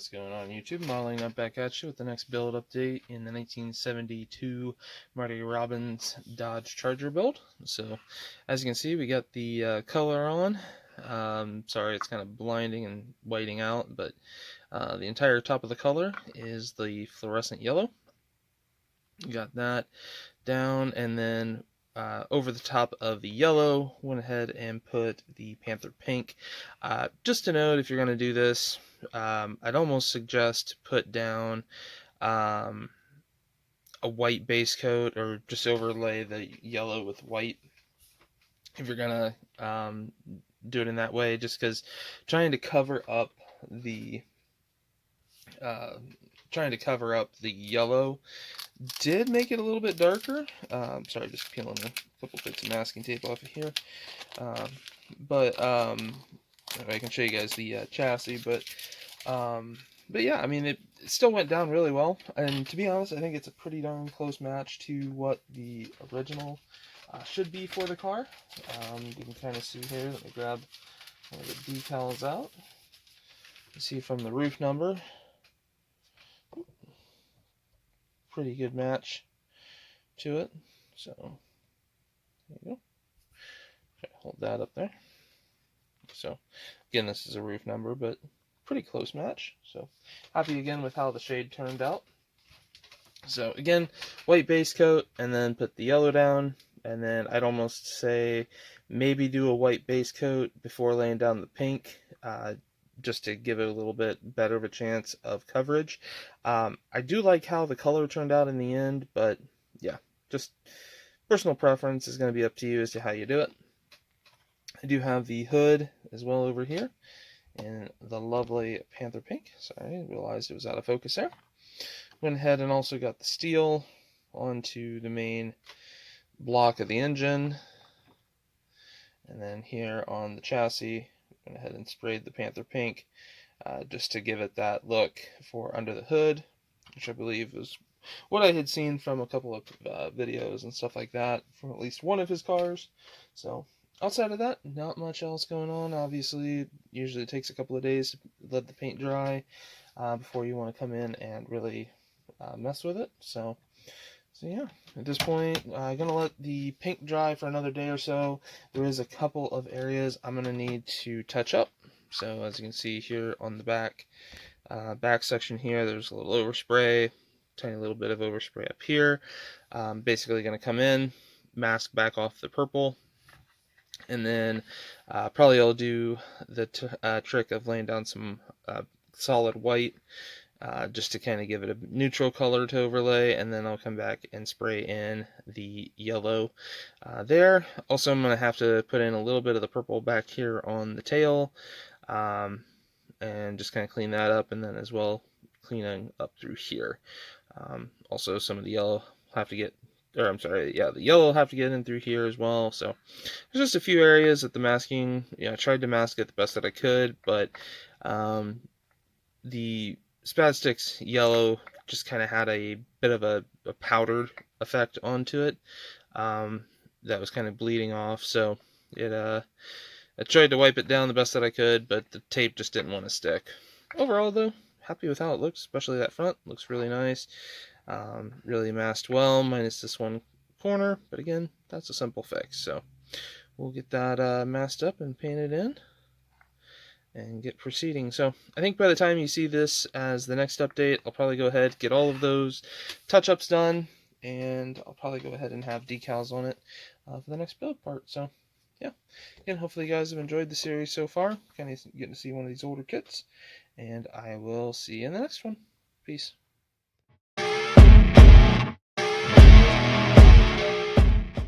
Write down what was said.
What's going on YouTube? Modeling up back at you with the next build update in the 1972 Marty Robbins Dodge Charger build. So as you can see, we got the color on. Sorry, it's kind of blinding and whiting out, but the entire top of the color is the fluorescent yellow. You got that down, and then over the top of the yellow, went ahead and put the Panther Pink. Just to note, if you're going to do this, I'd almost suggest put down a white base coat, or just overlay the yellow with white if you're going to do it in that way, just because trying to cover up the yellow did make it a little bit darker. Sorry, just peeling a couple bits of masking tape off of here. I can show you guys the chassis, but yeah, I mean, it still went down really well. And to be honest, I think it's a pretty darn close match to what the original should be for the car. You can kind of see here. Let me grab one of the decals out. You see from the roof number. Pretty good match to it. So there you go. Okay, hold that up there. So again, this is a roof number, but pretty close match. So happy again with how the shade turned out. So again, white base coat, and then put the yellow down, and then I'd almost say maybe do a white base coat before laying down the pink, just to give it a little bit better of a chance of coverage. I do like how the color turned out in the end, but yeah, just personal preference is going to be up to you as to how you do it. I do have the hood as well over here in the lovely Panther Pink. Sorry, I realized it was out of focus there. Went ahead and also got the steel onto the main block of the engine. And then here on the chassis, went ahead and sprayed the Panther Pink just to give it that look for under the hood, which I believe was what I had seen from a couple of videos and stuff like that from at least one of his cars. So outside of that, not much else going on. Obviously, usually it takes a couple of days to let the paint dry before you want to come in and really mess with it. So yeah, at this point, I'm going to let the paint dry for another day or so. There is a couple of areas I'm going to need to touch up. So as you can see here on the back section here, there's a little overspray, tiny little bit of overspray up here. Basically going to come in, mask back off the purple, and then probably I'll do the trick of laying down some solid white, just to kind of give it a neutral color to overlay, and then I'll come back and spray in the yellow there. Also, I'm going to have to put in a little bit of the purple back here on the tail, and just kind of clean that up, and then as well cleaning up through here. Also, some of the yellow have to get, or I'm sorry, yeah, the yellow will have to get in through here as well. So there's just a few areas that the masking, I tried to mask it the best that I could, but the Spaz Sticks yellow just kind of had a bit of a powdered effect onto it that was kind of bleeding off. So I tried to wipe it down the best that I could, but the tape just didn't want to stick. Overall, though, happy with how it looks, especially that front. Looks really nice. Really masked well, minus this one corner. But again, that's a simple fix. So we'll get that masked up and painted in and get proceeding. So I think by the time you see this as the next update, I'll probably go ahead, get all of those touch-ups done, and I'll probably go ahead and have decals on it for the next build part. So yeah, again, hopefully you guys have enjoyed the series so far, kind of getting to see one of these older kits, and I will see you in the next one. Peace.